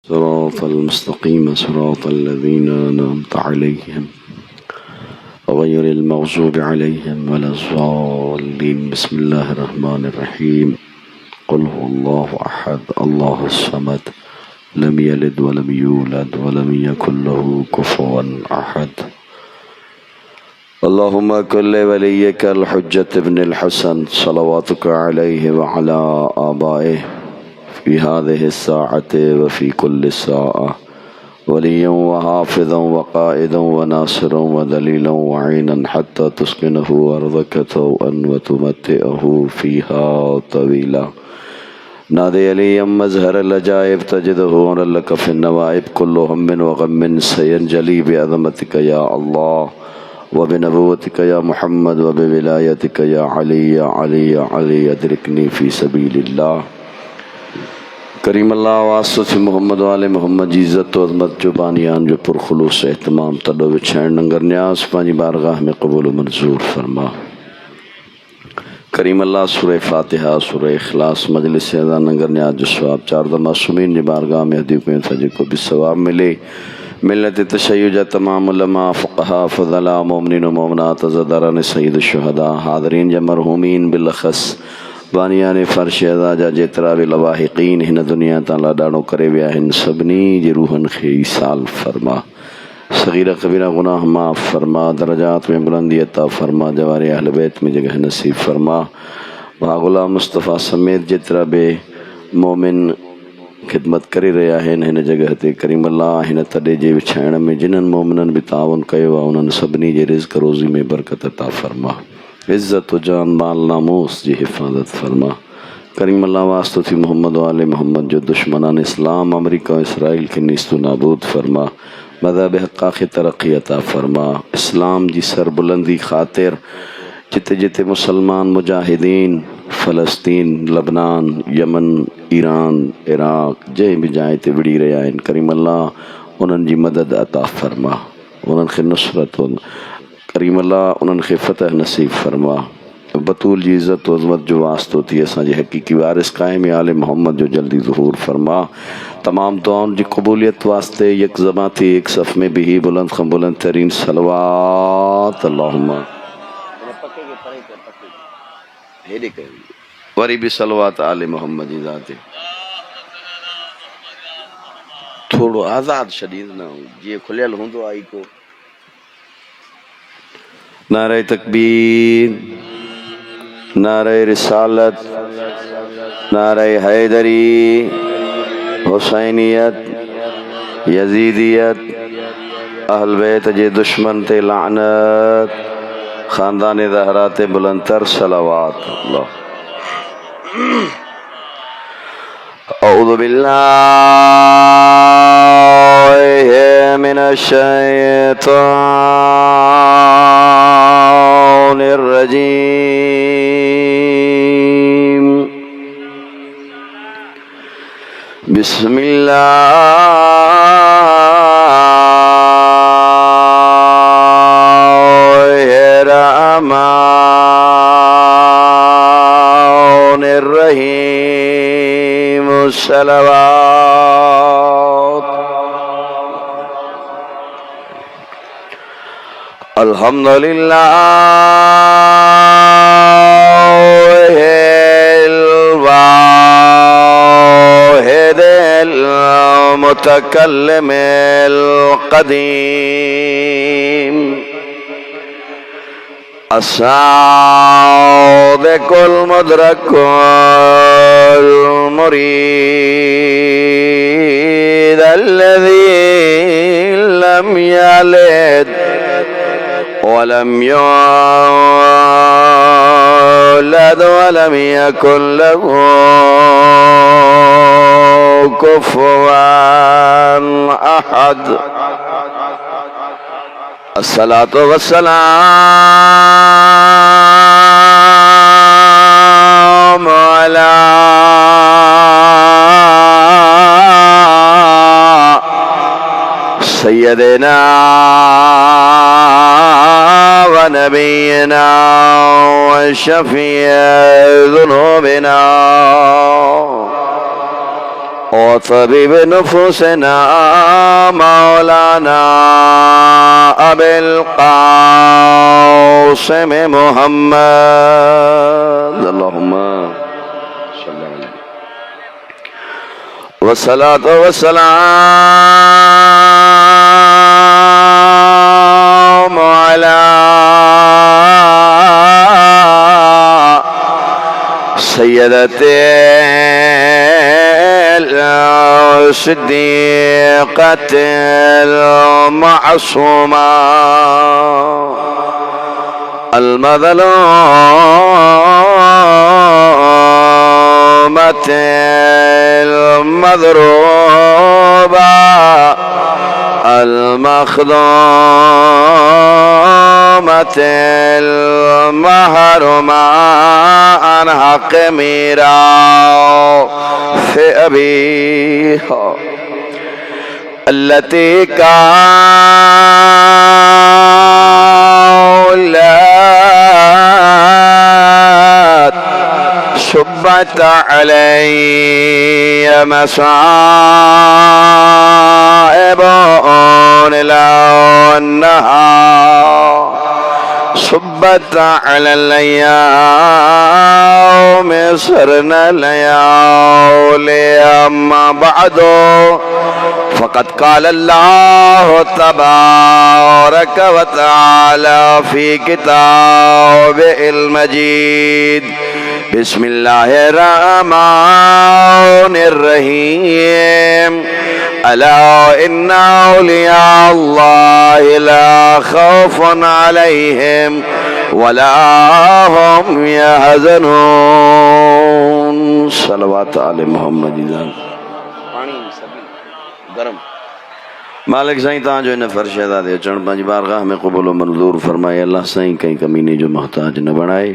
صراط المستقيم صراط الذين أنعمت عليهم غير المغضوب عليهم ولا الضالين. بسم الله الرحمن الرحيم. قل هو الله أحد الله الصمد لم يلد ولم يولد ولم يكن له كفوا أحد. اللهم كن لوليك الحجة ابن الحسن صلواتك عليه وعلى آبائه في هذه الساعة وفي كل ساعة وليا وحافظا وقائدا وناصرا ودليلا وعينا حتى تسكنه أرضك طوعا وتمتئه فيها طويلا. نادي عليا مظهر العجائب تجده لك في النوائب كل هم وغم سينجلي بعظمتك يا الله وبنبوتك يا محمد وبولايتك يا علي يا علي يا علي أدركني في سبيل الله. करीम अल्लाह वास्ते मोहम्मद वाले मोहम्मद जी इज़्ज़त व अज़मत जो बानियान जो पुरखुलूस एहतमाम तडो विछाइण नंगर न्यास पांजी बारगाह में कबूल मंजूर फरमा। करीम अल्लाह सूरह फातिहा सूरह इखलास मजलिस अज़ा नंगर न्यास जो सवाब चार द मासूमीन जी बारगाह में हदी को था जिको भी सवाब मिले। मिल्लत तशय्युज तमाम उलमा फ़ुक़हा फ़ुज़ला मोमिनीन व मोमिनात ज़दरान सय्यद शुहदा हाज़रीन जा मरहूमीन बिलख़स बानियान फ़र्श अज़ा जा जेतिरा बि लवाहिक़ीन हिन दुनिया तां लाॾाणो करे विया आहिनि सभिनी जे रूहनि खे ईसाल फरमा। सग़ीरा कबीरा गुनाह माफ़ फरमा। दरजात में बुलंदी अता फरमा। जवारे अहल बैत में जगह नसीब फरमा। भाउ ग़ुलाम मुस्तफ़ा समेत जेतिरा बि मोमिन ख़िदमत करे रहिया आहिनि हिन जगह ते करीम अल्लाह हिन तॾे जे विछाइण में जिन्हनि मोमिननि बि ताउन कयो आहे उन्हनि सभिनी जे रिज़्क़ रोज़ी में बरकत अता फरमा। इज़्ज़त जान माल नामूस जी हिफ़ाज़त फरमा। करीम अल्लाह वास्तो थी मोहम्मद वाले मोहम्मद जो दुश्मनान इस्लाम अमरीका और इसराइल के नीस्तु नाबूद फरमा। मज़हब हक़्क़ा खे तरक्की अता फरमा। इस्लाम जी सरबुलंदी ख़ातिर जिते जिते मुसलमान मुजाहिदीन फ़लस्तीन लबनान यमन ईरान इराक़ जंहिं बि जाइ ते विड़ी रहिया आहिनि करीम अल्लाह उन्हनि जी मदद अता फरमा। उन्हनि खे नुसरत करीम अल्लाह उन्हनि खे फ़तह नसीब फरमा। बतूल जी इज़्ज़त व अज़मत जो वास्तो थी असांजे हक़ीक़ी वारिस क़ाइम आले मोहम्मद जो जल्दी ज़ुहूर फरमा। तमाम दुआउनि जी क़बूलियत वास्ते यक ज़मा थी एक सफ़ में भी बुलंद खां बुलंद तरीन सलवात अल्लाहुम्मा वरी भी सलवात आले मोहम्मद जी ज़ाते थोड़ो आज़ाद शदीद न जीअं खुलियल हूंदो आई को। नारे तकबीर नारे रिसालत नारे हैदरी हुसैनियत यजीदियत अहल बैत जे दुश्मन ते लानत ख़ानदान ज़हरा ते बुलंदतर सलावात। अल्लाह औज़ु बिल्लाहि मिनश शैतानिर रजीम। बिस्मिल्लाहिर रहमानिर रहीम। सलावत अल्हम्दुलिल्लाहिल वाहिदिल मुतकल्लिमिल क़दीम अस्सादिकुल मुदरकुल मुरीद अल्लज़ी लम यलिद वलम यूलद वलम यकुन लहू कुफुवन अहद। अस्सलातु वस्सलामु अला सय्यदिना व नबीना व शफ़ीअ ज़ुनूबिना وطبيب نفوسنا مولانا أبي القاسم محمد اللهم صل عليه والصلاة والسلام على سيدتي الصديقة المعصومة المظلومة المضروبة المخدومة المحرومة عن حق ميراث أبيها التي كانت شبت علي مصائب لو أنها صبت على الأيام سرنا الليالي أما بعد فقد قال الله تبارك وتعالى في كتابه المجيد بسم الله الرحمن الرحيم ألا إن أولياء الله لا خوف عليهم ولا هم يحزنون صلوات آل محمد मालिक साईं तव्हांजो हिन फर्शदा ते अचणु पंहिंजी बारगाह में क़बूल मंज़ूर फरमाए अल्लाह साईं कंहिं कमीने जो मोहताज न बणाए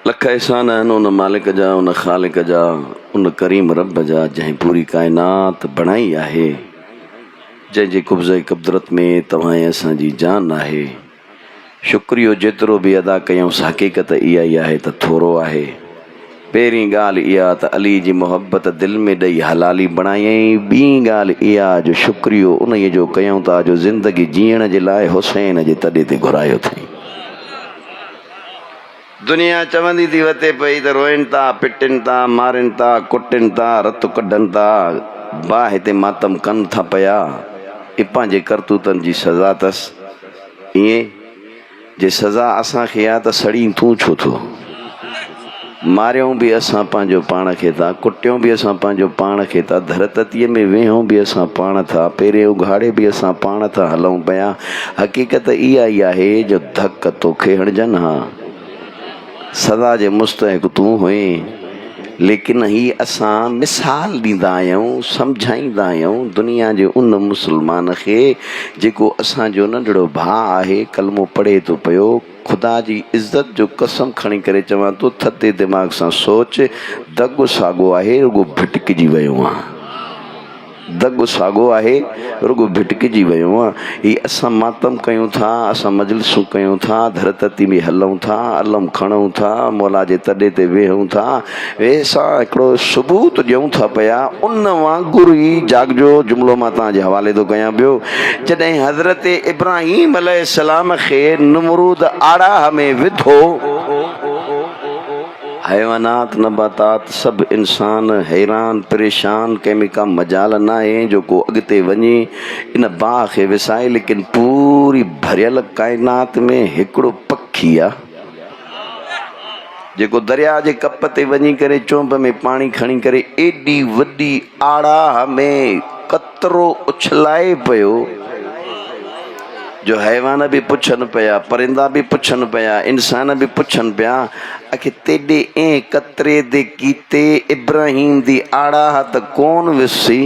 लख एहसान आहिनि उन मालिक जा उन ख़ालिक जा उन करीम रब जा जंहिं पूरी काइनात बणाई आहे जंहिंजे क़ब्ज़े क़ुदरत में तव्हां ऐं असांजी जान आहे शुक्रियो जेतिरो बि अदा कयूंसि हक़ीक़त इहा ई आहे त थोरो आहे पहिरीं ॻाल्हि इहा त अली जी मोहबत दिलि में ॾेई हलाली बणायईं ॿी ॻाल्हि इहा जो शुक्रियो उन जो कयूं था जो ज़िंदगी जीअण जे लाइ हुसैन जे तॾे ते घुरायो अथई दुनिया चवंदी थी वते पई त रोइनि था पिटनि था मारनि था कुटनि था रतु कढनि था बा हिते मातम कनि था पिया ई पंहिंजे करतूतनि जी सज़ा अथसि ईअं जे सज़ा असांखे आहे त सड़ी तूं छो थो मारियूं बि असां पंहिंजो पाण खे था कुटियूं बि असां पंहिंजो पाण खे था धरततीअ में वेहूं बि असां पाण था पहिरें उघाड़े बि असां पाण था हलूं पिया हक़ीक़त इहा ई आहे जो धक तोखे हणजनि हा सदा जे मुस्तहिक़ तूं हुई लेकिन ही असां मिसाल ॾींदा आहियूं सम्झाईंदा आहियूं दुनिया जे उन मुस्लमान खे जेको असांजो नंढड़ो भाउ आहे कलमो पढ़े थो पियो ख़ुदा जी इज़त जो कसम खणी करे चवां थो थधे दिमाग़ सां सोच दगो साॻो आहे रुगो भिटकिजी वियो आहे दगो साॻो आहे रुगो भिटकिजी वियो आहे ही असां मातम कयूं था असां मजलिसूं कयूं था धरतती में हलूं था अलम खणूं था मौला जे तॾे ते वेहूं था वेसां हिकिड़ो सबूत ॾियूं था पिया उन वांगुरु ई जागजो जुमिलो मां तव्हांजे हवाले थो कयां पियो जॾहिं हज़रत इब्राहिम अलैहिस्सलाम खे नमरूद आड़ाह में विधो हैवानात नबातात सभु इंसान हैरान परेशान कंहिंमें का मजाल न आहे जो को अॻिते वञे इन बाह खे विसाए लेकिन पूरी भरियल काइनात में हिकिड़ो पखी आहे जेको दरिया जे कप ते वञी करे चोंब में पाणी खणी करे एॾी वॾी आड़ाह में कतरो उछलाए पियो जो हैवान भी पुछन पिया परिंदा भी पुछन पिया इंसान भी पुछन पिया आखिर तेॾे ऐं कतरे दे कीते इब्राहिम दी आड़ाह त कोन विसी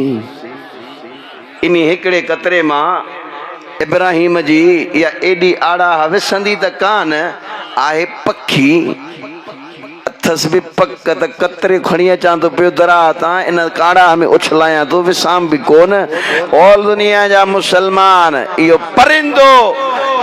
इन हिकिड़े कतरे मां इब्राहिम जी या एॾी आड़ाह विसंदी त कान आहे पखी अथस भी पक त कतरे खणी अचां थो पियो दरा तां इन आड़ाह में उछलायां थो विसाम भी कोन ऑल दुनिया जा मुसलमान इहो परिंदो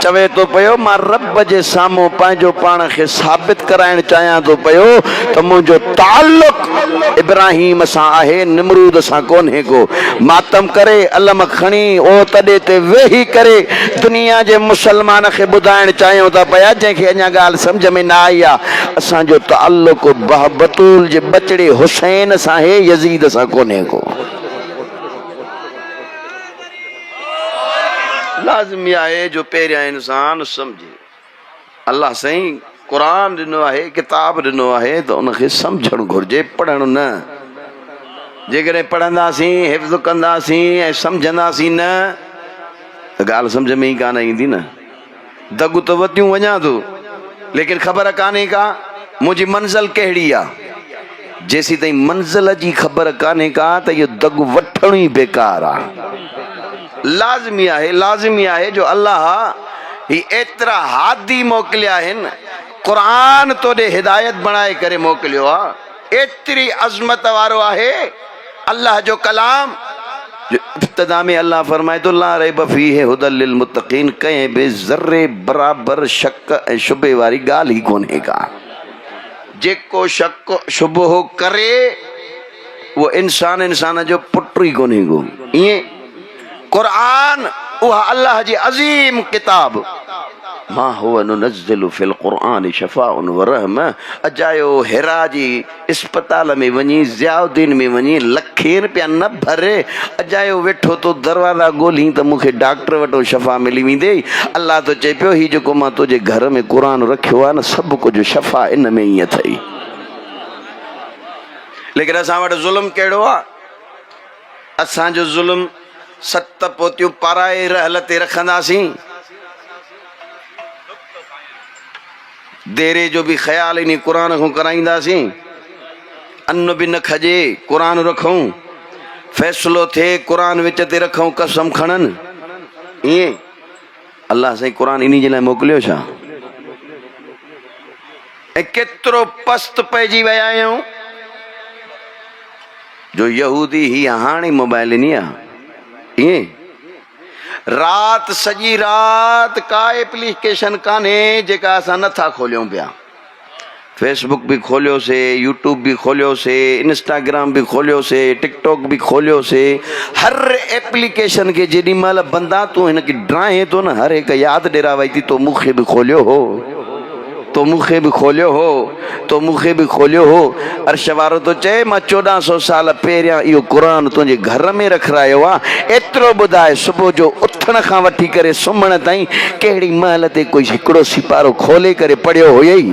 चवे तो पयो मां रब जे साम्हूं पंहिंजो पाण खे साबित कराइण चाहियां तो पयो त मुंहिंजो ताल्लुक इब्राहिम सां आहे, निमरूद सां कोन्हे को। मातम करे अलम खणी ओ तॾे ते वेही करे दुनिया जे मुसलमान खे ॿुधाइण चाहियूं था पिया, जंहिंखे अञा ॻाल्हि सम्झ में न आई आहे, असांजो ताल्लुक बतूल जे बचड़े हुसैन सां आहे, यज़ीद सां कोन्हे को। लाज़मी आहे जो पहिरियां इंसान सम्झे। अल्लाह साईं क़ुरान ॾिनो आहे, किताब ॾिनो आहे त उनखे सम्झणु घुरिजे, पढ़णु न। जेकॾहिं पढ़ंदासीं, हिफ़्ज़ कंदासीं ऐं सम्झंदासीं न त ॻाल्हि सम्झ में ई कान ईंदी न। दगु त वतियूं वञा थो, लेकिन ख़बर कान्हे का मुंहिंजी मंज़िल कहिड़ी आहे। जेसीं ताईं मंज़िल जी ख़बर कान्हे का त इहो दगु वठणु ई बेकार आहे। लाज़मी आहे जो अल्लाह ही एतिरा हादी मोकिलिया आहिनि, क़ुरान तोॾे हिदायत बणाए करे मोकिलियो आहे। एतिरी अज़मत वारो आहे अल्लाह जो कलाम। इब्तिदा में अल्लाह फरमाए तो ला रैब फीहि हुदल लिल मुत्तक़ीन, कंहिं बि ज़र्रे बराबर शक ऐं शुबे वारी ॻाल्हि ई कोन्हे का। जेको शक शुबहो करे उहो इंसान जो पुट ई कोन्हे को। ईअं क़ुरान उहा अल्लाह जी अज़ीम किताब, मा हुवा नुनज़्ज़िलु फिल क़ुरआन शफ़ाउन व रहमा। अजायो हिरा जी इस्पताल में वञी, ज़ियाउद्दीन में वञी, लखे रुपया न भरे, अजायो वेठो तो दरवाज़ा ॻोल्ही त मूंखे डॉक्टर वटि शफ़ा मिली वेंदे। अल्लाह तो चए पियो ही जेको मां तुंहिंजे घर में क़ुरान रखियो आहे न, सभु कुझु शफ़ा इन में ई अथई। लेकिन असां वटि ज़ुल्म कहिड़ो आहे? असांजो ज़ुल्म 7 पोतियूं पाराए रहल ते रखंदासीं, देरे जो भी ख्याल इन कुरान को कराईंदासीं, अन्न भी न खजे कुरान रखूं, फैसलो थे कुरान विच ते रखूं, कसम खणन। ईअं अल्लाह साईं कुरान इन जे लाइ मोकिलियो छा? ऐं केतिरो पस्त पइजी विया आहियूं जो यहूदी ही हाणे मोबाइल इन आहे। ईअं रात सॼी रात का एप्लीकेशन कान्हे जेका असां नथा खोलियूं पिया। फेसबुक भी खोलियोसीं, यूट्यूब भी खोलियोसीं, इंस्टाग्राम भी खोलियोसीं, टिकटॉक भी खोलियोसीं। हर एप्लीकेशन के जेॾी महिल बंदा तूं हिनखे ड्राहे थो न, हर हिकु यादि ॾेरावई थी तो मूंखे बि खोलियो हो, तो मूंखे बि खोलियो हो, तो मूंखे बि खोलियो हो। अर्श वारो तो चए मां 1400 साल पहिरियां इहो क़ुरान तुंहिंजे घर में रखायो आहे। एतिरो ॿुधाए सुबुह जो उथण खां वठी करे सुम्हण ताईं कहिड़ी महिल ते कोई हिकिड़ो सिपारो खोले करे पढ़ियो हुयई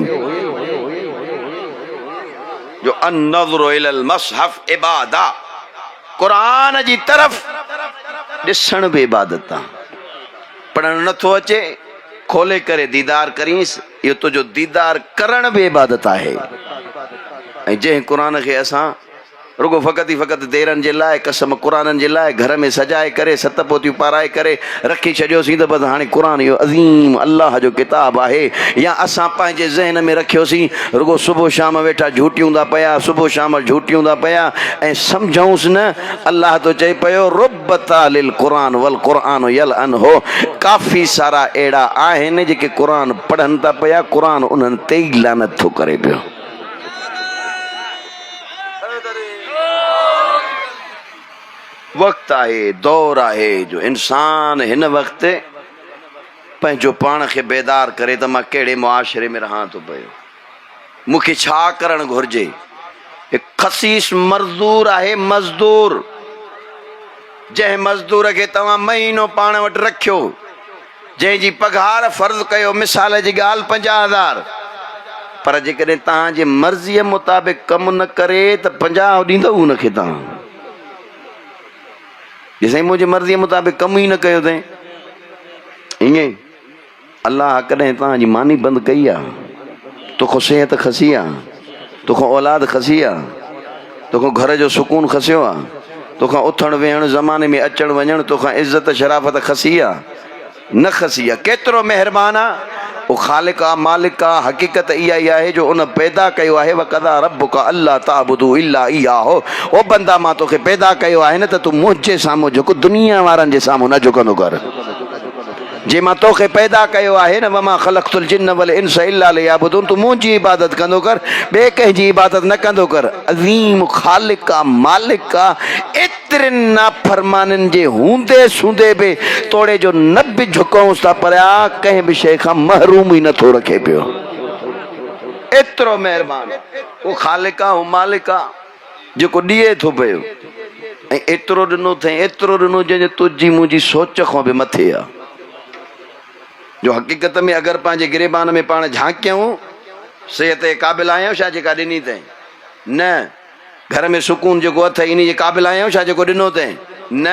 जो अन-नज़्रु इलल मसहफ़ इबादा, क़ुरान जी तरफ़ ॾिसण बि इबादत आहे। पढ़ण नथो अचे, खोले करे दीदार करींसि, इहो तुंहिंजो दीदार करण बि इबादत आहे। ऐं जंहिं क़ुरान खे असां रुगो फ़क़ति देरनि जे लाइ, कसम क़ुराननि जे लाइ घर में सजाए करे 7 पोतियूं पाराए करे रखी छॾियोसीं त बसि हाणे क़ुरान इहो अज़ीम अल्लाह जो किताब आहे, या असां पंहिंजे ज़हन में रखियोसीं रुगो सुबुह शाम वेठा झूटियूं था पिया, सुबुह शाम झूटियूं था पिया ऐं सम्झूंसि न। अल्लाह तो चए पियो रुब्बता लिल क़ुरान वल क़ुरान यलअनहु, काफ़ी सारा अहिड़ा आहिनि जेके क़ुरान पढ़नि था पिया, क़ुरान उन्हनि ते ई लानत थो करे पियो। वक्त आहे, दौर आहे जो इंसान हिन वक्त पंहिंजो पाण खे बेदार करे त मां कहिड़े मुआशरे में रहां थो पियो, मूंखे छा करणु घुरिजे। हिकु ख़सीस मज़दूर आहे, मज़दूर, जंहिं मज़दूर खे तव्हां महीनो पाण वटि रखियो, जंहिंजी पघार फ़र्ज़ कयो मिसाल जी ॻाल्हि 50,000, पर जेकॾहिं तव्हांजे मर्ज़ीअ मुताबिक़ कमु न करे त 50 ॾींदव हुनखे तव्हां। जेसिताईं मुंहिंजी मर्ज़ीअ मुताबिक़ कमु ई न कयो अथई। ईअं अल्लाह कॾहिं तव्हांजी मानी बंदि कई आहे? तोखां सिहत खसी आहे, तोखां औलाद खसी आहे, तोखां घर जो सुकून खसियो आहे, तोखां उथण वेहण ज़माने में अचण वञण, तोखां इज़त शराफ़त खसी आहे? न खसी आहे। केतिरो महिरबान आहे वो ख़ालिक आहे, मालिक आहे। हक़ीक़त इहा ई आहे जो उन पैदा कयो आहे, वक़दा रब्बुका अल्ला ताबुदू इल्ला इय्याहु। ओ बंदा मां तोखे पैदा कयो आहे न त तूं मुंहिंजे साम्हूं झुक, दुनिया वारनि जे साम्हूं न झुकंदो कर। जे मां तोखे पैदा कयो आहे न, वमा ख़लक़तुल जिन्न वल इंस इल्ला लियअबुदून, तू मुंहिंजी इबादत कंदो कर, ॿिए कंहिंजी इबादत न कंदो कर। अज़ीम ख़ालिक आहे, मालिक आहे, एतिरनि नाफ़रमाननि जे हूंदे सूंदे बि तोड़े जो न बि झुकऊंसि था, पर कंहिं बि शइ खां महरूम ई नथो रखे पियो। एतिरो महिरबानी उहो ख़ालिक आहे, उहो मालिक आहे जेको ॾिए थो पियो, ऐं एतिरो ॾिनो अथई, एतिरो ॾिनो जंहिंजो तुंहिंजी मुंहिंजी सोच खां बि मथे आहे। जो हक़ीक़त में अगरि पंहिंजे गिरेबान में पाण झांकियूं, सिहत जे क़ाबिल आहियूं छा जेका ॾिनी अथई? न। घर में सुकून जेको अथई इन जे क़ाबिल आहियूं छा जेको ॾिनो अथई? न।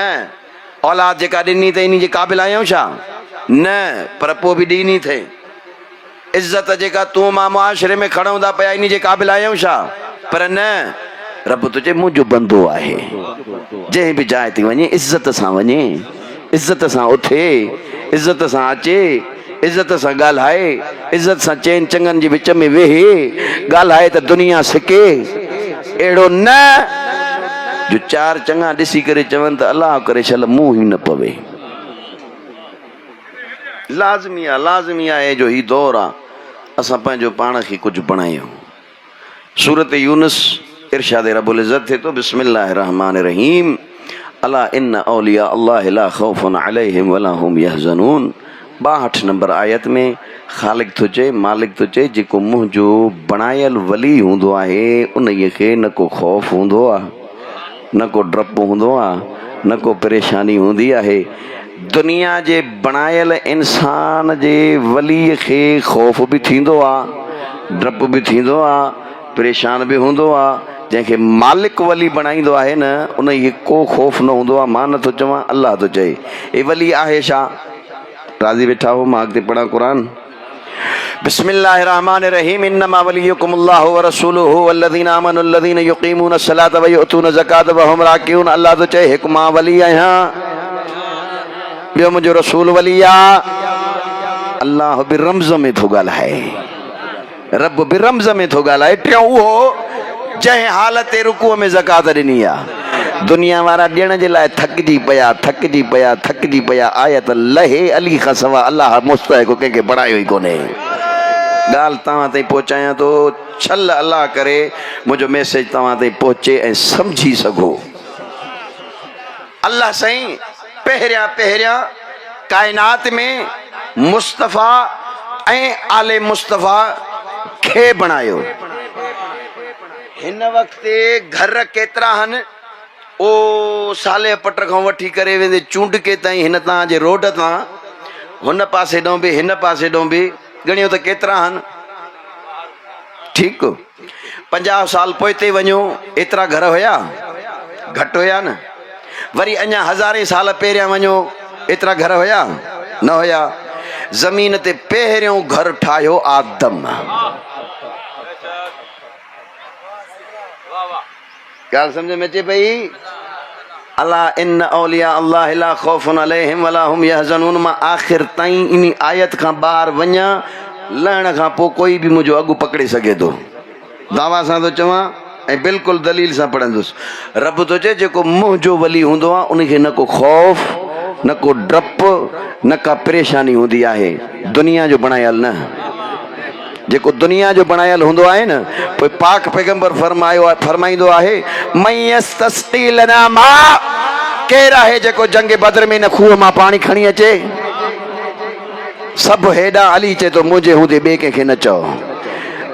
औलाद जेका ॾिनी अथई इन जे क़ाबिल आहियूं छा? न। पर पोइ बि ॾिनी अथई। इज़त जेका तूं मां मुआशिरे में खणूं था पिया इन जे क़ाबिल आहियूं छा? पर न। रब तुंहिंजे मुंहिंजो बंदो आहे, जंहिं बि जाइ ते वञे इज़त सां वञे, इज़त सां उथे, इज़त सां अचे, इज़त सां ॻाल्हाए, इज़त सां चइनि चङनि जे विच में वेहे, ॻाल्हाए त दुनिया सिके। अहिड़ो न जो चार चङा ॾिसी करे चवनि त अलाह करे छल मुंहुं ई न पवे। लाज़मी आहे, लाज़मी आहे जो ही दौर आहे असां पंहिंजो पाण खे कुझु बणायूं। सूरत यूनुस इरशाद रब्बुल इज़्ज़त थे तो बिस्मिल्लाहिर रहमानिर रहीम, अला इन्न औलिया अल्लाह ला खौफुन अलैहिम वला हुम यहज़नून। 62 नंबर आयत में ख़ालिक थो चए, मालिक थो चए, जेको मुंहिंजो बणायल वली हूंदो आहे उन खे न को ख़ौफ़ हूंदो आहे, न को डपु हूंदो आहे, न को परेशानी हूंदी आहे। दुनिया जे बणायल इंसान जे वलीअ खे ख़ौफ़ बि थींदो आहे, डपु बि थींदो आहे, परेशान बि हूंदो आहे। जंहिंखे मालिक वली बणाईंदो आहे न उन खे को ख़ौफ़ न हूंदो आहे। मां नथो चवां, अलाह थो चए। हे वली आहे छा? राज़ी वेठा हो, मां अॻिते पढ़ां क़ुरान। बिस्मिल्लाहिर रहमानिर रहीम, इन्नमा वलियुकुमुल्लाहु व रसूलुहु वल्लज़ीना आमनु अल्लज़ीना युक़ीमून सलात व युअतून ज़कात व हुम राकिऊन। अलाह थो चए हिकु मां वली आहियां, ॿियो मुंहिंजो रसूल वली आहे। अलाह बि रम्ज़ में थो ॻाल्हाए, रब बि रम्ज़ में थो ॻाल्हाए। टियों उहो जंहिं हालत रुकूअ में ज़कात ॾिनी आहे। दुनिया वारा ॾियण जे लाइ थकिजी पिया, थकिजी पिया, थकिजी पिया। आयत लहे अली खां सवा अलाह मुस्तहिक़ कंहिंखे बणायो ई कोन्हे। ॻाल्हि तव्हां ताईं पहुचायां थो, छल अलाह करे मुंहिंजो मैसेज तव्हां ताईं पहुचे ऐं सम्झी सघो। अलाह साईं पहिरियां काइनात में मुस्तफ़ा ऐं आले मुस्तफ़ा खे बणायो। हिन वक़्तु घर केतिरा आहिनि? ओ साले पट खां वठी करे वेंदे चूंडके ताईं, हिन तव्हांजे रोड तां हुन पासे ॾों बि हिन पासे ॾों बि ॻणियो त केतिरा आहिनि? ठीकु, 50 साल पोइते वञो एतिरा घर हुया? घटि हुया न। वरी अञा हज़ारे साल पहिरियां वञो एतिरा घर हुया? न हुया। ज़मीन ते पहिरियों घर ठाहियो आदम। ॻाल्हि सम्झ में अचे पई? अला इन औलिया अल्लाह ला खौफुन अलैहिम वला हुम यहज़नून। मां आख़िर ताईं इन आयत खां ॿाहिरि वञा, लहण खां पोइ कोई बि मुंहिंजो अॻु पकड़े सघे थो। दावा सां थो चवां ऐं बिल्कुलु दलील सां पढ़ंदुसि। रब थो चए जेको मुंहिंजो वली हूंदो आहे उनखे न को ख़ौफ़, न को डपु, न का परेशानी हूंदी आहे। दुनिया जो बणायल न, जेको दुनिया जो बणायल हूंदो आहे न, पोइ पाक पैगंबर फरमाईंदो आहे, मयस्तस्क़ी लना मां, केरु आहे जेको जंग बदर में न खूह मां पाणी खणी अचे? सभु हेॾां अली चए थो मुंहिंजे हूंदे ॿिए कंहिंखे न चओ।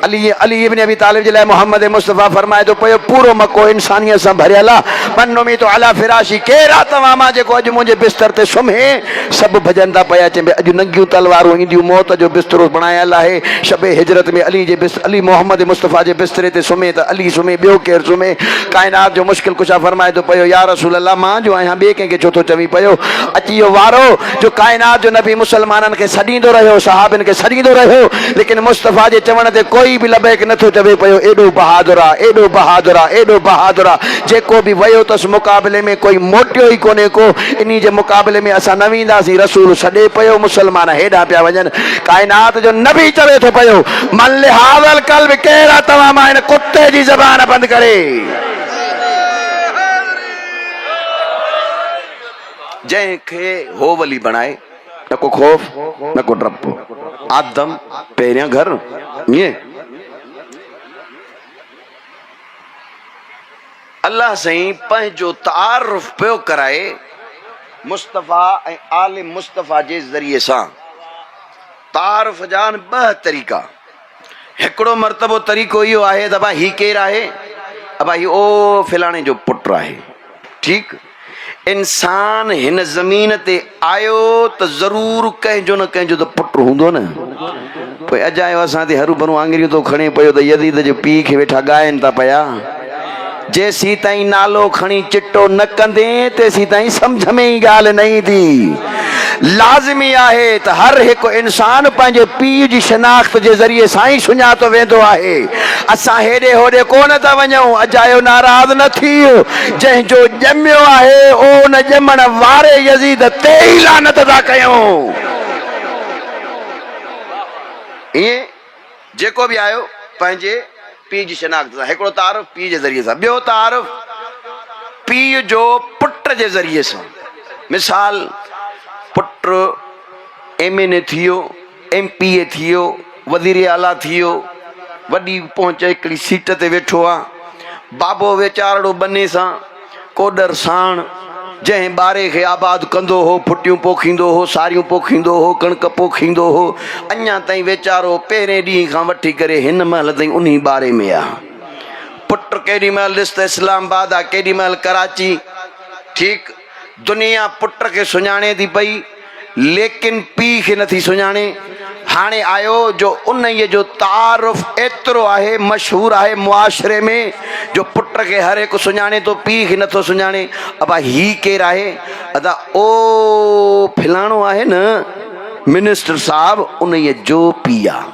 अली इब्न अबी तालिब जे लाइ मोहम्मद मुस्तफ़ा फरमाए थो पियो, पूरो मको इंसानियत सां भरियल आहे। मनोमी तो अला फिराशी, केरु आहे तव्हां मां जेको अॼु मुंहिंजे बिस्तर ते सुम्हे? सभु भॼनि था पिया, चए अॼु नंगियूं तलवारूं ईंदियूं, मौत जो बिस्तरो बणायल आहे। शबे हिजरत में अली मोहम्मद मुस्तफ़ा जे बिस्तरे ते सुम्हे त अली सुम्हे, ॿियो केरु सुम्हे? काइनात जो मुश्किल कुशा फरमाए थो पियो, या रसूल अल्लाह मां जो आहियां, ॿिए कंहिंखे छो थो चवी पियो? अची वियो वारो जो काइनात जो नबी मुसलमाननि खे सॾींदो रहियो, सहाबनि खे सॾींदो रहियो, लेकिन मुस्तफ़ा जे चवण ते कोई बि लबैक नथो चवे पियो। एॾो बहादुर आहे, एॾो बहादुर आहे, एॾो बहादुर आहे। जेको बि वियो अथसि मुक़ाबले में कोई मोटियो ई कोन्हे को। इन जे मुक़ाबले में असां न वेंदासीं। रसूल सॾे पियो, मुसलमान हेॾां पिया वञनि। काइनात जो नबी चवे थो पियो, मन लिहाज़ल क़ल्ब, केरु आहे तव्हां मां हिन कुते जी ज़बान बंदि करे? जंहिंखे हो वली बणाए न को खौफ न को डप। आदम पहिरियां घर ईअं अल्लाह साईं पंहिंजो तारुफ़ पियो कराए मुस्तफ़ा ऐं आले मुस्तफ़ा जे ज़रिए सां। तारुफ़ जा ॿ तरीक़ा। हिकिड़ो मर्तबो तरीक़ो इहो आहे त भाई हीउ केरु आहे, भाई ओ फिलाणे जो पुटु आहे। ठीकु, इंसान हिन ज़मीन ते आयो त ज़रूरु कंहिंजो न कंहिंजो त पुटु हूंदो न। पोइ अॼु आयो असां ते हरू भरू आङिरियूं थो खणे पियो त यज़ीद जे पीउ खे वेठा ॻाइनि था पिया। जेसीं ताईं नालो खणी चिटो न कंदे तेसीं ताईं सम्झ में ई ॻाल्हि न ईंदी। लाज़िमी आहे त हर हिकु इंसान पंहिंजे पीउ जी शनाख़्त जे ज़रिए सां ई सुञातो वेंदो आहे। असां हेॾे होॾे कोन था वञूं। अजायो नाराज़ न थी, जंहिंजो ॼमियो आहे ओ न ॼमण वारे यज़ीद ते ई लानत था कयूं। ईअं जेको बि आयो पंहिंजे पीउ जी शनाख़्त सां। हिकिड़ो तारुफ़ पीउ जे ज़रिए सां, ॿियो तारुफ़ पीउ जो पुट जे ज़रिए सां। मिसाल, पुटु MNA थियो, MPA थियो, वज़ीर आला थियो, वॾी पहुच हिकिड़ी सीट ते वेठो आहे। बाबो वीचारड़ो बने सां कोडर साण जंहिं ॿारे खे आबाद कंदो हो, फुटियूं पोखींदो हो, सारियूं पोखींदो हो, कणक पोखींदो हो, अञा ताईं वीचारो पहिरें ॾींहं खां वठी करे हिन महिल ताईं उन ॿारे में आहे। पुटु केॾी महिल ॾिस त इस्लामाबाद आहे, केॾी महिल कराची। ठीकु, दुनिया पुट खे सुञाणे थी पई लेकिन पीउ खे नथी सुञाणे। हाणे आयो जो उन जो तारुफ़ एतिरो आहे, मशहूरु आहे मुआशरे में, जो पुट खे हर हिकु सुञाणे थो, पीउ खे नथो सुञाणे। अबा ही केरु आहे? अदा ओ फिलाणो आहे न मिनिस्टर साहब, उन जो पीउ आहे।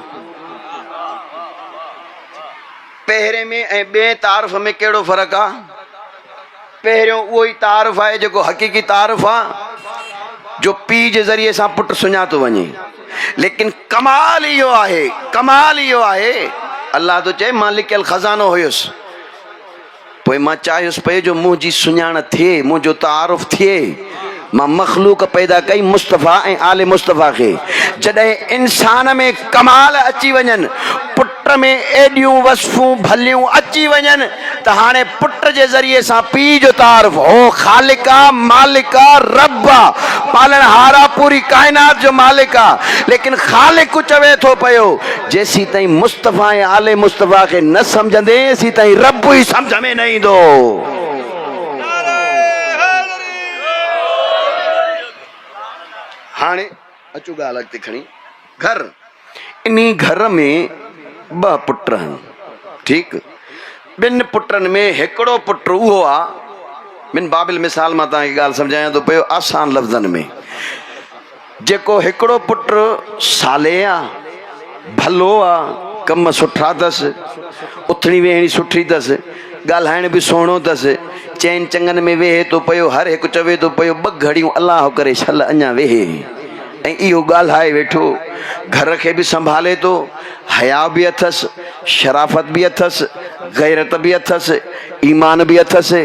पहिरें में ऐं ॿिए तारुफ़ में कहिड़ो फ़र्क़ु आहे? पहिरियों उहो ई तारुफ़ आहे जेको हक़ीक़ी तारुफ़ आहे, जो पीउ जे ज़रिए सां पुटु सुञातो वञे। लेकिन कमाल इहो आहे, कमाल इहो आहे, अल्लाह तो चए मालिक अल ख़ज़ानो हुयुसि। पोइ मां चाहियुसि पई जो मुंहिंजी सुञाण थिए, मुंहिंजो तारुफ़ थिए। मां मख़लूक पैदा कई मुस्तफ़ा ऐं आले मुस्तफ़ा खे। जॾहिं इंसान में कमाल अची वञनि, पुट में एॾियूं वसफ़ूं भलियूं अची वञनि, त हाणे पुट जे ज़रिए सां पीउ जो तारुफ़ हो। ख़ालिका, मालिका, रब्बा, पालनहारा, पूरी काइनात जो मालिक आहे। लेकिन ख़ालिक चवे थो पियो जेसीं ताईं मुस्तफ़ा ऐं आले मुस्तफ़ा खे न सम्झंदे तेसीं ताईं रब ई सम्झ में न ईंदो। हाणे अचो ॻाल्हि अॻिते खणी। घर, इन घर में ॿ पुट आहिनि। ठीकु, ॿिनि पुटनि में हिकिड़ो पुटु उहो आहे, ॿिनि बाबिल मिसाल मां तव्हांखे ॻाल्हि सम्झायां थो पियो आसान लफ़्ज़नि में। जेको हिकिड़ो पुटु साले आहे, भलो आहे, कम सुठा अथसि, उथणी वेहणी सुठी अथसि, ॻाल्हाइण बि सुहिणो अथसि, चइनि चङनि में वेहे थो पियो, हर हिकु चवे थो पियो 2 घड़ियूं अलाह करे छल अञा वेहे, ऐं इहो ॻाल्हाए वेठो, घर खे बि संभाले थो, हया बि अथसि, शराफ़त बि अथसि, गैरत बि अथसि, ईमान बि अथसि,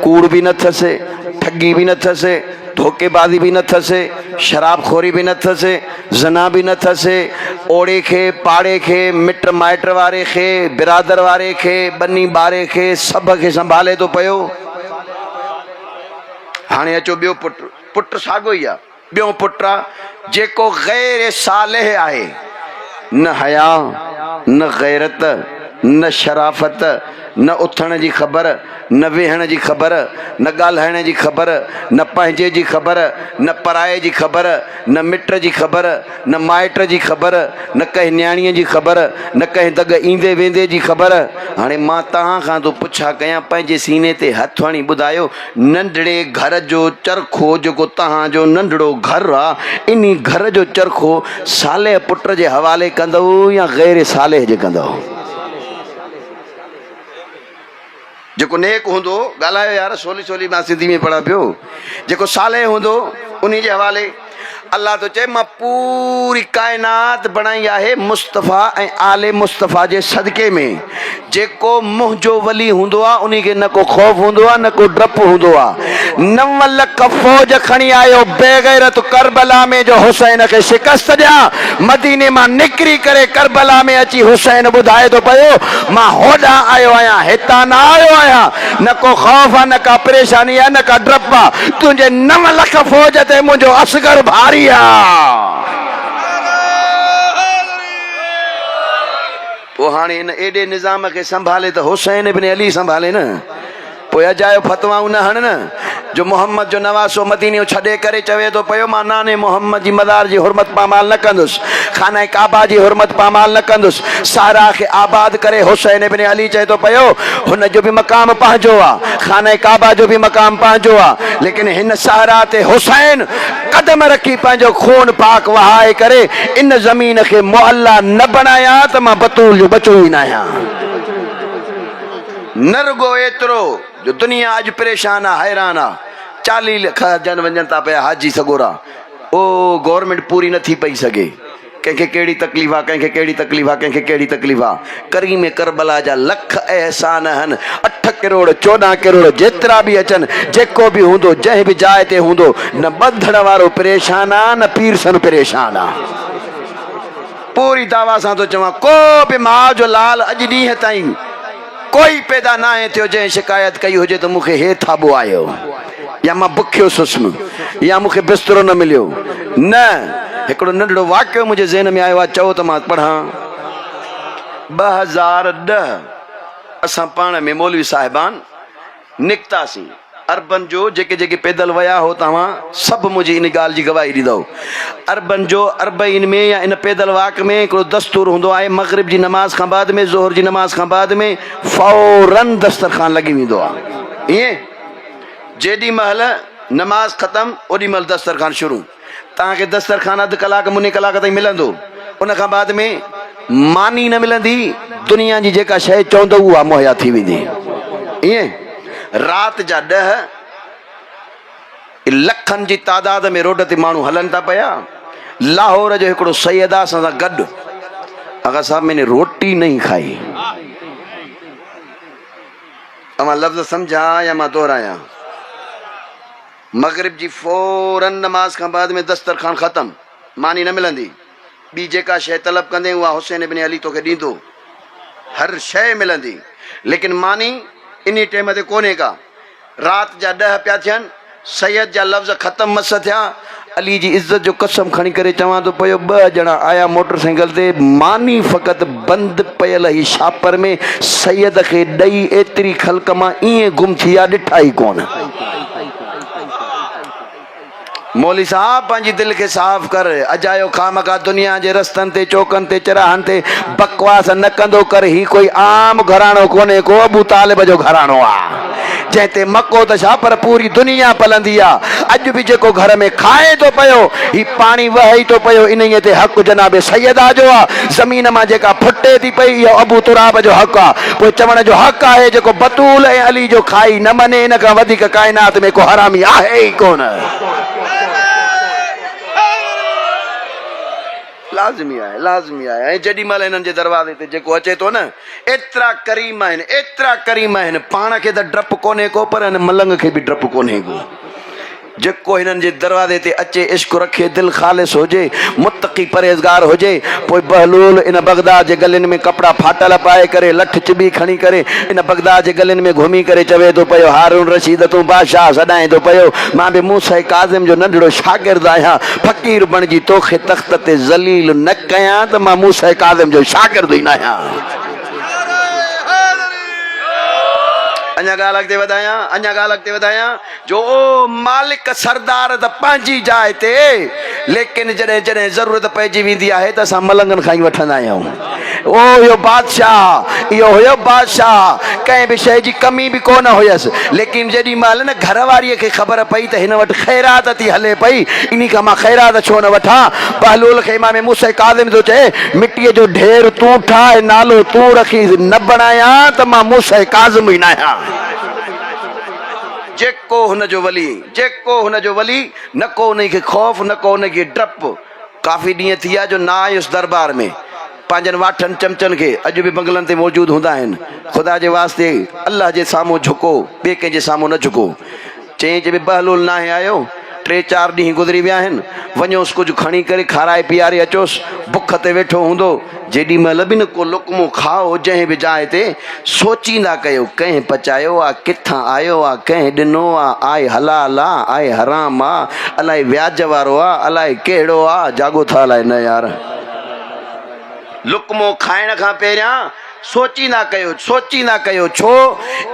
कूड़ बि न अथसि, ठगी बि न अथसि, धोखेबाज़ी बि न अथसि, शराबखोरी बि न अथसि, ज़ना बि न अथसि, ओड़े खे पाड़े खे, मिट माइट वारे खे, बिरादर वारे खे, बनी ॿारे खे, सभ खे संभाले थो पियो। हाणे अचो ॿियो पुटु, पुटु साॻियो ई आहे। ॿियो पुटु आहे जेको गैर सालिह आहे, न हया, न गैरत, न शराफ़त, न उथण जी ख़बर, न वेहण जी ख़बर, न ॻाल्हाइण जी ख़बर, न पंहिंजे जी ख़बर, न पराए जी ख़बर, न मिट जी ख़बर, न माइट जी ख़बर, न कंहिं न्याणीअ जी ख़बर, न कंहिं दग ईंदे वेंदे जी ख़बर। हाणे मां तव्हां खां थो पुछा कयां, पंहिंजे सीने ते हथु हणी ॿुधायो, नंढड़े घर जो चरखो जेको तव्हांजो नंढड़ो घरु आहे, इन घर जो चरखो साले पुट जे हवाले कंदव या गैर साले जे कंदव? जेको नेक हूंदो, ॻाल्हायो यार, सोली सोली मां सिंधी में पढ़ा पियो, जेको साले हूंदो उन जे हवाले। अल्लाह तो चए मां पूरी कायनात बनाई आहे मुस्तफ़ा ऐं आले मुस्तफ़ा जे सदके में। जेको मुंहिंजो वली हूंदो आहे उन्ही खे न को ख़ौफ़ हूंदो आहे न को डपु हूंदो आहे। 9 लख फ़ौज खणी आयो बेग़ैरत करबला में जो हुसैन खे शिकस्त ॾियां। मदीने मां निकिरी करे करबला में अची हुसैन ॿुधाए थो पियो मां होॾां आयो आहियां, हितां न आयो आहियां। न को ख़ौफ़ आहे, न का परेशानी आहे, न का डपु आहे। तुंहिंजे 9 लख फ़ौज ते मुंहिंजो असगर भारी आहे। पोइ हाणे इन एॾे निज़ाम खे संभाले त हुसैन इब्न अली संभाले न। पोइ अजायो फतवाऊं न हण न जो मोहम्मद जो नवासो मदीने छॾे करे चवे थो पियो मां नाने मोहम्मद जी मदार जी हुरमत पामाल न कंदुसि, खाना काबा जी हुरमत पामाल न कंदुसि। सारा खे आबाद करे हुसैन इब्न अली चए थो पियो हुन जो बि मक़ाम पंहिंजो आहे, खाना काबा जो बि मक़ाम पंहिंजो आहे। लेकिन हिन सहारा ते हुसैन कदम रखी पंहिंजो खून पाक वहाए करे इन ज़मीन खे मुअल्ला न बणाया त मां बतूल जो बचो ई न आहियां। न रुगो एतिरो जो दुनिया अॼु परेशान आहे, हैरान आहे। 40 लख जन वञनि था पिया हाजी सगोरा। ओ गवर्नमेंट पूरी नथी पई सघे। कंहिंखे कहिड़ी तकलीफ़ आहे, कंहिंखे कहिड़ी तकलीफ़ आहे, कंहिंखे कहिड़ी तकलीफ़ आहे। करीम करबला जा लख एहसान आहिनि। 8 करोड़ 14 करोड़ जेतिरा बि अचनि, जेको बि हूंदो जंहिं बि जाइ ते हूंदो, न ॿधण वारो परेशान आहे न पीरसन परेशान आहे। पूरी दावा सां थो चवां को बि माउ जो लाल अॼु ॾींहं ताईं कोई पैदा न आहे थियो जंहिं शिकायत कई हुजे त मूंखे हे थाबो आयो या मां बुखियो सुस्म या मूंखे बिस्तरो न मिलियो। न, हिकिड़ो नंढड़ो वाक़ियो मुंहिंजे ज़हन में आयो आहे, चओ त मां पढ़ां। 2010 असां पाण में मौलवी साहिबान निकितासीं अरबन जो। जेके जेके पैदल विया हो तव्हां सभु मुंहिंजी इन ॻाल्हि जी गवाही ॾींदव। अरबन जो 40 में या इन पैदल वाक में हिकिड़ो दस्तूर हूंदो आहे, मग़रिब जी नमाज़ खां बाद में, ज़ोहर जी नमाज़ खां बाद में फौरन दस्तरखान लॻी वेंदो आहे। ईअं जेॾी महिल नमाज़ ख़तमु ओॾी महिल दस्तरखान शुरू। तव्हांखे दस्तरखान अधु कलाक मुने कलाक ताईं मिलंदो। उन खां बाद में मानी न मिलंदी, दुनिया जी जेका शइ चवंदो उहा मुहैया थी वेंदी। ईअं राति जा 10 लखनि जी तादाद में रोड ते माण्हू हलनि था पिया। लाहौर जो हिकिड़ो सैयद आहे असां सां गॾु, अगर साहब मैंने रोटी नहीं खाई। अब लफ्ज़ समझा या मां दोहराया। मगरिब जी फौरन नमाज खां बाद में दस्तरखान ख़त्म, मानी न मिलंदी। ॿी जेका शइ तलब कंदे उहा हुसैन इब्न अली तोखे ॾींदो, हर शइ मिलंदी। लेकिन मानी इन टाइम ते कोन्हे का। राति जा 10 पिया थियनि, सैयद जा लफ़्ज़ ख़त्म मस थिया। अली जी इज़त जो कसम खणी करे चवां थो पियो 2 ॼणा आया मोटरसाइकिल ते, मानी फ़क़ति बंदि पयल ई छापर में सैयद खे ॾेई एतिरी ख़ल्क़ मां ईअं गुम थी आहे ॾिठा ई कोन। मौली साहब पंहिंजी दिलि खे साफ़ कर। अजायो खामखा दुनिया जे रस्तनि ते चौकनि ते चराहनि ते बकवास न कंदो कर। ही कोई आम घराणो कोन्हे को, अबू तालिब जो घराणो आहे जंहिं ते मको त छा पर पूरी दुनिया पलंदी आहे। अॼु बि जेको घर में खाए थो पियो, ही पाणी वहे थो पियो, इन ते हक़ जनाबे सैयदा जो आहे। ज़मीन मां जेका फुटे थी पई इहो अबू तुराब जो हक़ आहे। पोइ चवण जो हक़ आहे जेको बतूल ऐं अली जो खाई न मने, इन खां वधीक काइनात में को हरामी आहे ई कोन। लाज़मी आहे, लाज़मी आहे। ऐं जेॾी महिल हिननि जे दरवाज़े ते जेको अचे थो न, एतिरा करीम आहिनि, एतिरा करीम आहिनि। पाण खे त डपु कोन्हे को, पर हिन मलंग खे बि डपु कोन्हे को। जेको हिननि जे दरवाज़े ते अचे इश्क़ रखे, दिलि ख़ालिस हुजे, मुत्तक़ी परहेज़गार हुजे। पोइ बहलूल इन बगदाद जे गलियुनि में कपिड़ा फाटल पाए करे, लठ चिॿी खणी करे इन बगदाद जे गलियुनि में घुमी करे चवे थो पियो हारून रशीद तूं बादशाह सॾाए थो पियो, मां बि मूसा काज़िम जो नंढड़ो शागिर्द आहियां। फ़क़ीर बणिजी तोखे तख़्त ते ज़लील न कयां त मां मूसा काज़िम जो शागिर्द ई न आहियां। अञा ॻाल्हि अॻिते वधायां, अञा ॻाल्हि अॻिते वधायां जो ओ मालिक सरदार त पंहिंजी जाइ ते, लेकिन जॾहिं जॾहिं ज़रूरत पइजी वेंदी आहे त असां मलंगनि खां ई वठंदा आहियूं। ओ इहो बादशाह, इहो हुयो बादशाह, कंहिं बि शइ जी कमी बि कोन हुयसि। लेकिन जेॾी महिल न घरवारीअ खे ख़बर पई त हिन वटि ख़ैरात थी हले पई, इन खां मां ख़ैरात छो न वठां। बहलूल खे इमाम मूसा काज़िम थो चए मिटीअ जो ढेर तूं ठाहे, नालो तूं रखी, न बणायां त मां मूसा काज़िम ई न आहियां। जेको हुन जो वली, जेको हुन जो वली, न को उन खे ख़ौफ़, न को उन खे डपु। काफ़ी ॾींहं थी विया जो ना आयुसि दरबार में, पंहिंजनि वाठनि चमचनि खे अॼु बि बंगलनि ते मौजूदु हूंदा आहिनि। ख़ुदा जे वास्ते अल्लाह जे साम्हूं झुको, ॿिए कंहिंजे साम्हूं न झुको। चई जे बहलोल नाहे आयो, 3-4 ॾींहं गुज़री विया आहिनि, वञोसि कुझु खणी करे खाराए पीआरे अचोसि। बुख ते वेठो हूंदो, जेॾी महिल बि न को लुक़मो खाओ जंहिं बि जाइ ते, सोचींदा कयो कंहिं पचायो आहे, किथां आयो आहे, कंहिं ॾिनो आहे, आहे हलाल आहे, आहे हराम आहे, अलाए व्याज वारो आहे, अलाए कहिड़ो आहे, जाॻो था अलाए न यार। लुक़मो खाइण खां पहिरियां सोचींदा कयो, सोचींदा कयो, छो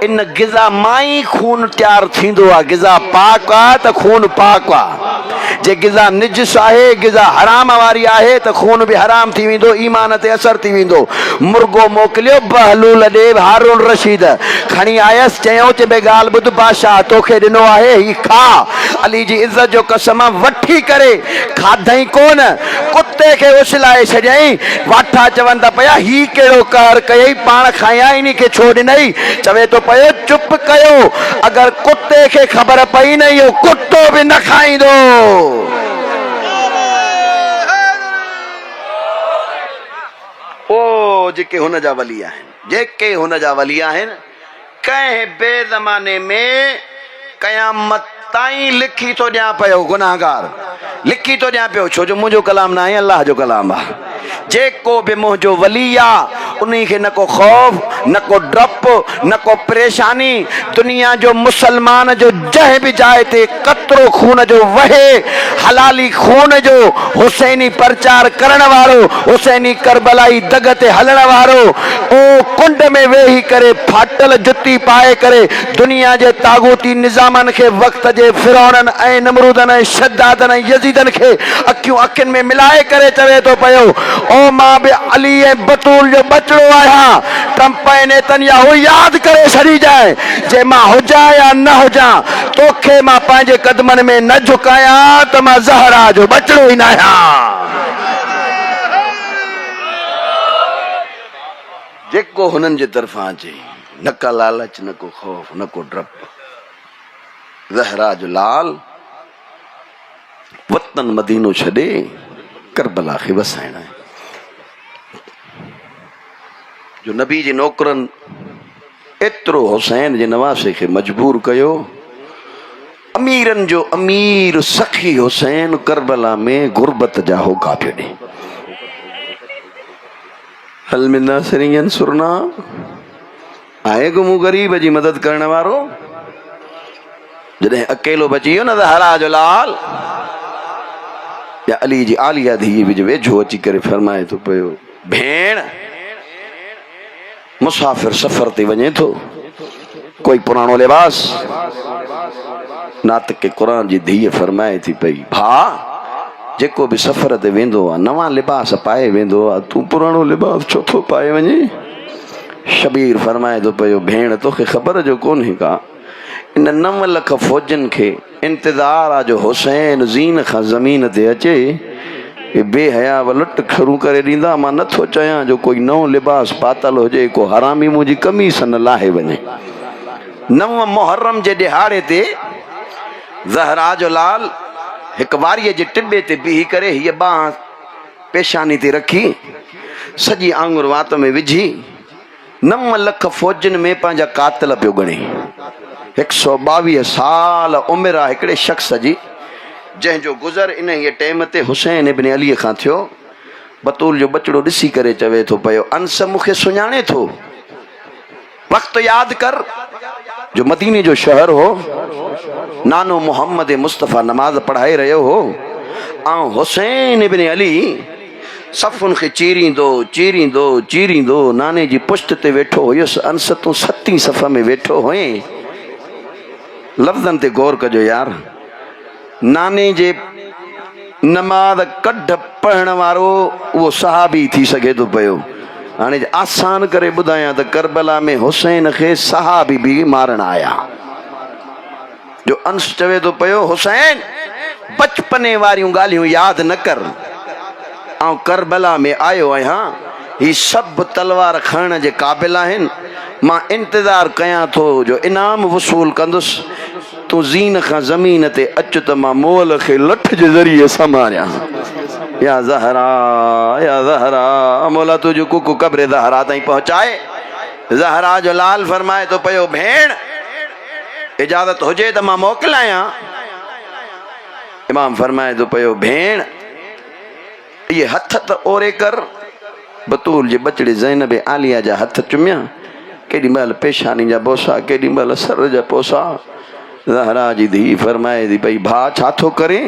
इन ग़िज़ा मां ई खून तयारु थींदो आहे। ग़िज़ा पाक आहे त खून पाक आहे। जे ग़िज़ा निजस आहे, ग़िज़ा हराम वारी आहे त खून बि हराम थी वेंदो, ईमान ते असरु थी वेंदो। मुर्गो मोकिलियो बहलूल ॾे, हारून रशीद खणी आयसि, चयो चे भई ॻाल्हि ॿुध बादशाह तोखे ॾिनो आहे, ही खा। अली जी इज़त जो कसम, वठी करे खाधई कोन, कुते खे उछलाए छॾियईं। वाठा चवनि था पिया ही कहिड़ो कहर कयई, पाण खाया इन खे छो ॾिनई? चवे थो पियो चुप कयो, अगरि कुते खे ख़बर पई न इहो कुतो बि न खाईंदो। ओ जेके हुन जा वली आहिनि, जेके हुन जा वली आहिनि, कंहिं बेज़माने में क़यामत ताईं लिखी थो ॾियां पियो गुनाहगार, लिखी थो ॾियां पियो, छो जो मुंहिंजो कलाम न आहे, अल्लाह जो कलाम आहे। जेको बि मुंहिंजो वली आहे उन खे न को ख़ौफ़, न को डपु, न को परेशानी। दुनिया जो मुसलमान जो जंहिं बि जाइ ते कतरो खून जो वहे, हलाली खून जो, हुसैनी प्रचार करण वारो, हुसैनी करबलाई दग ते हलण वारो, ओ कुंड में वेही करे फाटल जुती पाए करे दुनिया जे तागूती निज़ामनि खे, वक़्त जे फिरौननि ऐं नमरूदनि ऐं शद्दादनि ऐं यज़ीदनि खे अखियूं अखियुनि में मिलाए करे चवे थो पियो, ओ मां बि अली ऐं बतूल जो बचिड़ो आहियां। ट्रंप ऐं नेतन्याहू यादि करे छॾी जाए, जे मां हुजां या न हुजां, तोखे मां पंहिंजे कदमनि में न झुकायां त मां ज़हरा जो बचिड़ो ई न आहियां। जेको हुननि जे तरफ़ां अचे, न का लालच, न को ख़ौफ़, न को डपु। ज़हरा जो लाल वतन मदीनो छॾे करबला खे वसाइण आहे। जो नबी जे नौकरनि एतिरो हुसैन जे नवासे खे मजबूर कयो, अमीरनि जो अमीर सखी हुसैन करबला में गुरबत जा होका पियो ॾे। हल में नासिरियन सुरना आहे गुमू गरीब जी मदद करण वारो। जॾहिं अकेलो बची वियो न ज़हरा जो लाल, या अली जी आलिया धीअ बि वेझो अची करे फरमाए थो पियो, भेण मुसाफ़िर सफ़र ते वञे थो, कोई पुराणो लिबास? नातिक़ क़ुरान जी धीअ फरमाए थी पई, भाउ जेको बि सफ़र ते वेंदो आहे नवां लिबास पाए वेंदो आहे, तूं पुराणो लिबास छो थो पाए वञे? शबीर फरमाए थो पियो, भेण तोखे ख़बर जो कोन्हे का, इन 9 लख फ़ौजनि खे इंतज़ार आहे जो हुसैन ज़ीन खां ज़मीन ते अचे, बेहया लुट खरू करे ॾींदा। मां नथो चाहियां जो कोई नओं लिबास पातल हुजे, को हरामी मुंहिंजी कमीस न लाहे वञे। 9 मुहर्रम जे ॾिहाड़े ते ज़हरा जो लाल हिकु वारीअ जे टिॿे ते बीही करे हीअ बांह पेशानी ते रखी, सॼी आंगुर वात में विझी, 9 लख फ़ौजनि में पंहिंजा कातिल पियो ॻणे। 122 साल उमिरि आहे हिकिड़े शख़्स जी, जंहिंजो गुज़र इन ई टाइम ते हुसैन इब्न अलीअ खां थियो। बतूल जो बचिड़ो ॾिसी करे चवे थो पियो, अंस मूंखे सुञाणे थो? वक़्तु यादि कर जो मदीने जो शहर हो, नानो मोहम्मद मुस्तफ़ा नमाज़ पढ़ाए रहियो हो, ऐं हुसैन इब्न अली सफ़ुनि खे चीरींदो चीरींदो चीरींदो नाने जी पुश्त ते वेठो हुयुसि। अंस तूं 7हीं सफ़ में वेठो हुए। लफ़्ज़नि ते गौर कजो यार, नाने जे नमाज़ कढ पढ़ण वारो उहो सहाबी थी सघे थो पियो। हाणे आसान करे ॿुधायां त करबला में हुसैन खे सहाबी बि मारण आया। जो अंश चवे थो पियो, हुसैन बचपने वारियूं ॻाल्हियूं यादि न कर, ऐं करबला में आयो आहियां, ही सभु तलवार खणण जे क़ाबिल आहिनि, मां इंतज़ार कयां थो जो इनाम वसूल कंदुसि तूं ज़ीन खां ज़मीन ते अच त मां मोल खे लठ जे ज़रिए संभालियां। या ज़हरा मौला तुझो कुकु कब्र ज़हरा ताईं पहुचाए। ज़हरा जो लाल फरमाए तो पयो भेण इजाज़त हुजे त मां मोकिलायां। इमाम फरमाए तो पयो भेण ये हथ त ओरे कर। बतूल जे बचड़े ज़ैनब आलिया जा हथ चुमिया। केॾी महिल पेशानी जा बोसा केॾी महिल सर जा पोसा। ज़हरा जी धी फरमाए थी भई भा छा थो करे।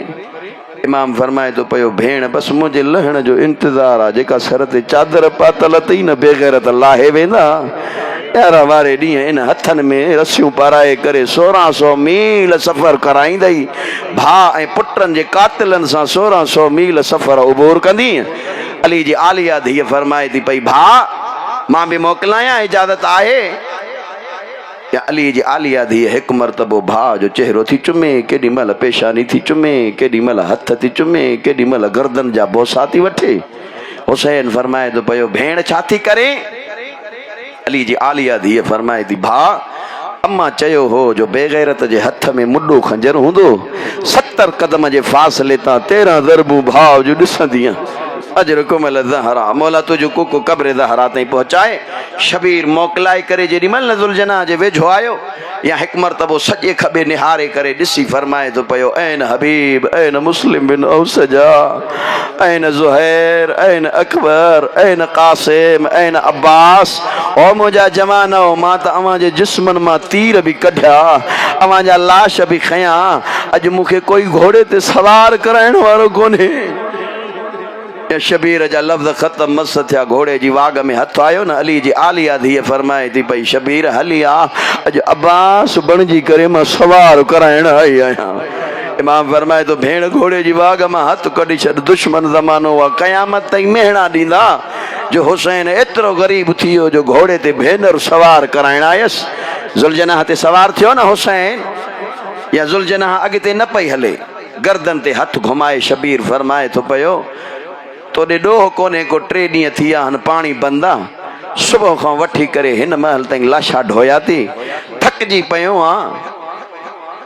इमाम फरमाए तो पयो भेण बस मुझे लहण जो इंतज़ार आहे। जेका सर ते चादर पातल अथई न बेग़ैरत लाहे वेंदा। 11 वारे ॾींहं इन हथनि में रसियूं पाराए करे 1600 मील सफ़र कराईंदई। भाउ ऐं पुटनि जे कातिलनि सां 1600 मील सफ़र उबूर कंदी। अली जी आलिया धीअ फरमाए थी पई भाउ मां बि मोकिलायां इजाज़त आहे। या अली जी आलिया धीअ हिकु मरतबो भाउ जो चेहरो थी चुमे, केॾी महिल पेशानी थी चुमे, केॾी महिल हथ थी चुमे, केॾी महिल गर्दन जा बोसा थी वठे। हुसैन फरमाए थो पयो भेण छा थी करे। अली जी आलिया धीअ फरमाए थी भाउ अम्मा चयो हो जो बेग़ैरत जे हथ में मुॾो खंजर हूंदो 70 कदम जे फ़ासिले तां 13 ज़रबूं भाउ जो ॾिसंदीअ। अजर कुमल ज़हरा मौला तुझो कुकु कब्र ज़हरा ताईं पहुचाए। शबीर मोकिलाए करे जेॾी महिल ज़ुलजना जे वेझो आयो या हिकु मरतबो सॼे खॿे निहारे करे ॾिसी फरमाए थो पयो ऐन हबीब ऐन मुस्लिम बिन औसजा ऐन ज़ुहैर ऐन अकबर ऐन क़ासिम ऐन अब्बास। ओ मुंहिंजा जवानो मां त अव्हां जे जिस्मनि मां तीर बि कढिया, अव्हां जा लाश बि खयां। अॼु मूंखे कोई घोड़े ते सवार कराइण वारो कोन्हे। शबीर जा लफ़्ज़ ख़त्म मस थिया। घोड़े जी वाग में हथ आयो न। अली जी आलिया धीअ फरमाए थी पई शबीर हली आ अॼु अब्बास बणिजी करे मां सवार कराइण आई आहियां। इमाम फरमाए तो भेण घोड़े जी वाग मां हथ कढी छॾ। दुश्मन ज़मानो आहे क़यामत ताईं मेहणा ॾींदा जो हुसैन एतिरो ग़रीब थी वियो जो घोड़े ते भेनर सवार कराइण आयसि। ज़ुलजनाह ते सवार थियो न हुसैन या ज़ुलजनाह अॻिते न पई हले। गर्दन ते हथ घुमाए शबीर फरमाए थो पयो तोॾे ॾोह कोन्हे को 3 ॾींहं थी विया आहिनि पाणी बंदि आहे। सुबुह खां वठी करे हिन महल ताईं लाशा ढोया थी थकिजी पियो आहे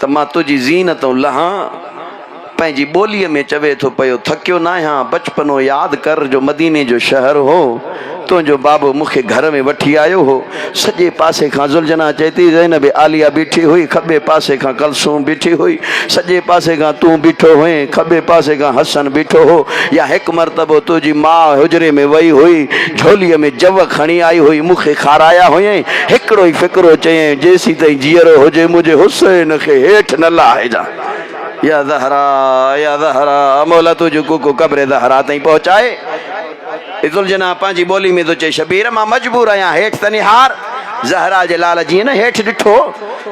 त मां तुंहिंजी ज़ीनतूं लहां। पंहिंजी ॿोलीअ में चवे थो पियो थकियो न आहियां बचपनो यादि कर जो मदीने जो शहर हो तुंहिंजो बाबो मूंखे घर में वठी आयो हो। सॼे पासे खां ज़ुलजना चए थी ज़ैनब आलिया बीठी हुई, खॿे पासे खां कलसूम बीठी हुई, सॼे पासे खां तूं बीठो हुएं, खॿे पासे खां हसन बीठो हो। या हिकु मरतबो तुंहिंजी माउ हुजरे में वई हुई झोलीअ में जव खणी आई हुई मूंखे खाराया हुयईं। हिकिड़ो ई फ़िक्रो चयईं जेसीं ताईं जीअरो हुजे मुंहिंजे हुसैन खे हेठि न लाहिजां। या ज़हरा मौला तुझो कुकु कब्र ज़हरा ताईं पहुचाए। ज़ुलजना पंहिंजी ॿोली में थो चए शबीर मां मजबूर आहियां हेठि त निहार। ज़हरा जे लाल जीअं न हेठि ॾिठो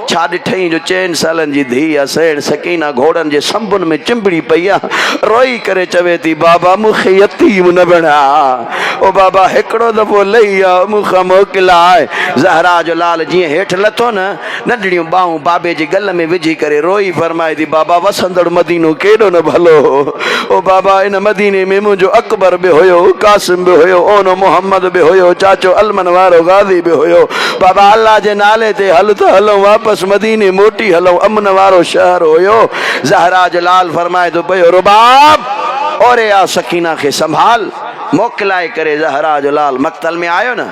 छा ॾिठईं जो 4 सालनि जी धीउ आहे सैण सकीना घोड़नि जे संबुनि में चिंबड़ी पई आहे। रोई करे चवे थी बाबा मूंखे यतीम न बणा। ओ बाबा हिकिड़ो दफ़ो लही आ मूंखां मोकिलाए। ज़हरा जो लाल जीअं हेठि लथो न नंढड़ियूं ॿाहूं बाबे जे गल में विझी करे रोई फरमाए थी बाबा वसंदड़ मदीनो केॾो न भलो हो। ओ बाबा इन मदीने में मुंहिंजो अकबर बि हुयो, कासिम बि हुयो, ओनो मोहम्मद बि हुयो, चाचो अलमन वारो गाज़ी बि हुयो। बाबा अल्लाह जे नाले ते हल त हलूं वापसि मदीने मोटी हलूं अमन वारो शहर हुयो। ज़हरा जो लाल फरमाए थो पियो रुबाब ओरे आ सकीना खे संभाल। मोकिलाए करे ज़हरा जो लाल मक़तल में आयो न।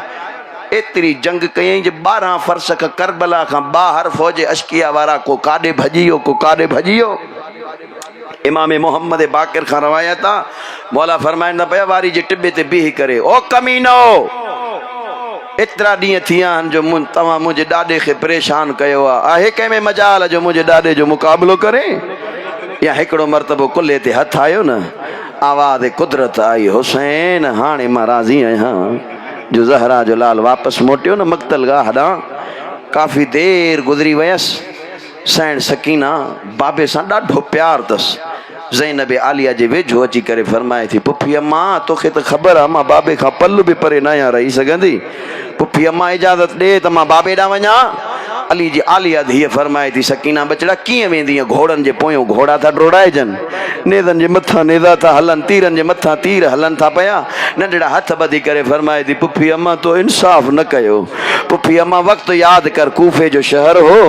एतिरी जंग कयईं जो 12 फरसक करबला खां ॿाहिरि फ़ौज अशकिया वारा को काॾे भॼी वियो को काॾे भॼी वियो। इमाम मोहम्मद बाक़िर खां रवायत आहे मौला फरमाईंदा पिया वारी जे टिबे ते बीही करे ओ कमीनो एतिरा ॾींहं थी विया आहिनि जो तव्हां मुंहिंजे ॾाॾे खे परेशान कयो आहे कंहिंमें मजाल जो मुंहिंजे ॾाॾे जो मुक़ाबिलो करे। या हिकिड़ो मरतबो कुल्हे ते हथ आयो न आवाज़ कुदरत आई हुसैन हाणे मां राज़ी आहियां जो ज़हरा जो लाल वापसि मोटियो न मक़तल गाह ॾांहुं। काफ़ी देर गुज़री वयसि। सैण सकीना बाबे सां ॾाढो प्यार अथसि। ज़ैनब आलिया जे वेझो अची करे फरमाए थी पुफी अम्मा तोखे त ख़बर आहे मां बाबे खां पल बि परे न आहियां रही सघंदी। पुफी अम्मा इजाज़त ॾे त मां बाबे ॾांहुं वञा। अली जी आलिया धीअ फरमाए थी सकीना बचड़ा कीअं वेंदी घोड़नि जे पोयों घोड़ा था डोड़ाइजनि, नेज़नि जे मथां नेज़ा था हलनि, तीरनि जे मथां तीर हलनि था पिया। नंढड़ा हथ ॿधी करे फरमाए थी पुफी अम्मा तो इंसाफ़ न कयो। पुफी अम्मा वक़्तु यादि कर कूफे जो शहर हो,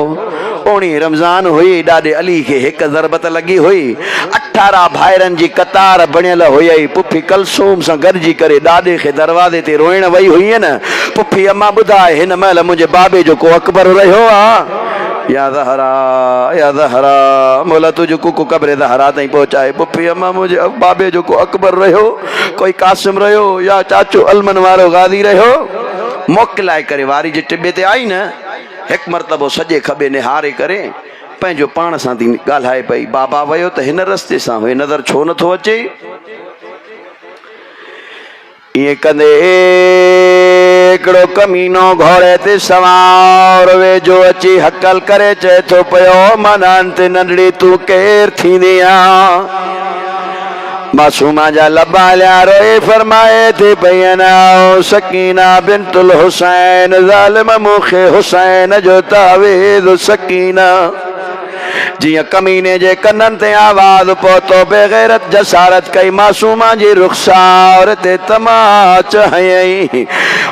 ओणी रमज़ान हुई, ॾाॾे अली खे हिकु ज़रबत लॻी हुई, 18 भाइरनि जी कतार बणियल हुई। पुफी कलसूम सां गॾिजी करे ॾाॾे खे दरवाज़े ते रोइण वई हुई न। पुफी अम्मा ॿुधाए हिन महिल मुंहिंजे बाबे जो को अकबर रहियो आहे? या ज़हरा या ज़हरा मौला तुझको कुकु कब्र ज़हरा ताईं पहुचाए। पुफी अम्मा मुंहिंजे बाबे जो को अकबर रहियो, कोई कासिम रहियो या चाचो अलमन वारो गाज़ी रहियो? मोकिलाए करे वारी जे टिबे ते आई न, हिकु मरतबो सॼे खॿे निहारे करे पंहिंजो पाण सां थी ॻाल्हाए पई, बाबा वियो त हिन रस्ते सां हुए, नज़र छो नथो अचे? ईअं कंदे हिकिड़ो कमीनो घोड़े ते सवार वेझो अची हकल करे चए थो पियो मनान ते नंढड़ी तूं केरु थींदी आ? मासूमा जा लबा लिया रोए फरमाए थी पई अना सकीना बिनतुल हुसैन ज़ालिम मूंखे हुसैन जो तावीज़ सकीना। जिया कमीने जे कन्नन ते आवाज़ पहुतो बेगैरत जसारत कई मासूमा जी रुखसार ते तमाच हयई।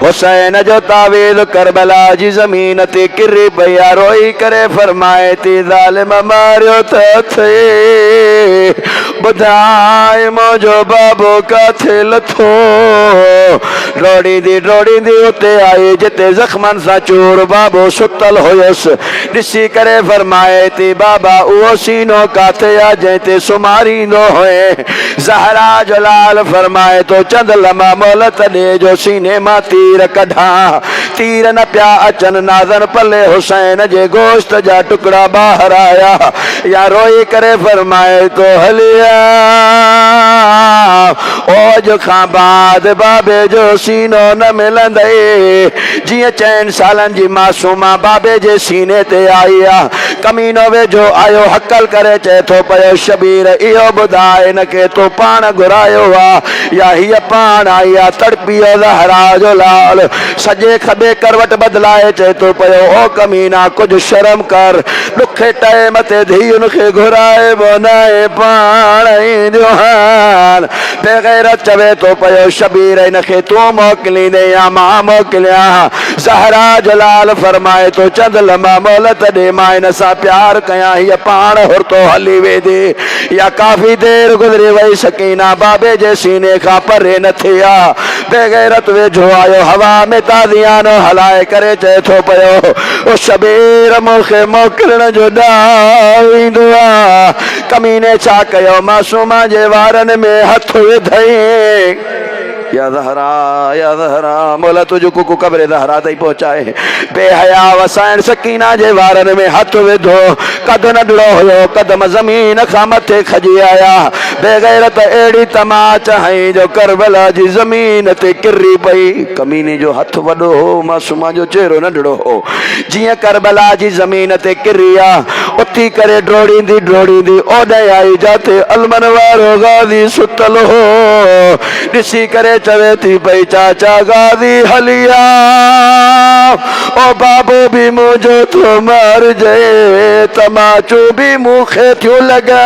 हुसैन जो तावीज़ करबला जी ज़मीन ते किरी पई रोई करे फरमाए थी ज़ालिम मारियो त थे ॿुधाए मुंहिंजो बाबो काथे लथो? डोड़ींदी उते आई जिते ज़ख़्मनि सां चूर बाबो सुतल हुयुसि। ॾिसी करे फरमाए थी बाबा उहो सीनो काथे आहे जंहिं ते सुम्हारींदो हुए? ज़हरा जो लाल फरमाए थो चंद लम्हा मोहलत ॾे जो सीने मां तीर कढां। तीर न पिया अचनि, नाज़न पले हुसैन जे गोश्त जा टुकड़ा ॿाहिरि आया। या रोई करे फरमाए थो हलिया ओज खां बाद बाबे जो सीनो न मिलंदई। जियां 4 सालनि जी मासूमा बाबे जे सीने ते आई आहे। कमीनो वेझो आयो हकल करे चए थो पियो शबीर इहो ॿुधाए न के तो पाण घुरायो आहे या हीअ पाण आई आहे? तड़पियो ज़हरा जो लाल सॼे खॿे करवट बदिलाए चए थो पियो ओ कमीना कुझु शर्म कर, ॾुखे टाइम ते धीउनि खे घुराए बनाए पाण ईंदियूं आहिनि। बेगैरत चवे थो पियो शबीर इनखे तूं मोकिलींदे या मां मोकिलियां? ज़हरा जलाल फरमाए थो चंद लम्हा मोहलत ॾे, मां हिन सां प्यार कयां, हीअ पाण हुरतो हली वेंदी। या काफ़ी देर गुज़री वई सकीना बाबे जे सीने खां परे न थी आ। बेगैरत वेझो आयो हवा में ताज़ियानो हलाए करे चए थो पियो ओ शबीर मूंखे मोकिलण जो ॾांहुं ईंदो आहे। कमीने छा कयो? मासूमा जे वारनि में हथ विधई। या ज़हरा मौला तुझको कुकु कब्र ज़हरा ताईं पहुचाए। बेहया वसाइण सकीना जे वारनि में हथ विधो। कद नंढड़ो हुयो, कदम ज़मीन खां मथे खजी आया। बेगैरत अहिड़ी तमाच हई जो करबला जी ज़मीन ते किरी पई। कमीने जो हथ वॾो हो, मासूमा जो चेहरो नंढड़ो हो। जियां करबला जी ज़मीन ते किरी आहे उथी करे डोड़ींदी ओॾे आई जाते अलमन वारो गाज़ी सुतल हो। ॾिसी करे चवे थी पई चाचा गाज़ी हलिया ओ बाबो भी मुझो तो मर जाए, तमाचो भी मूंखे थियो लॻा।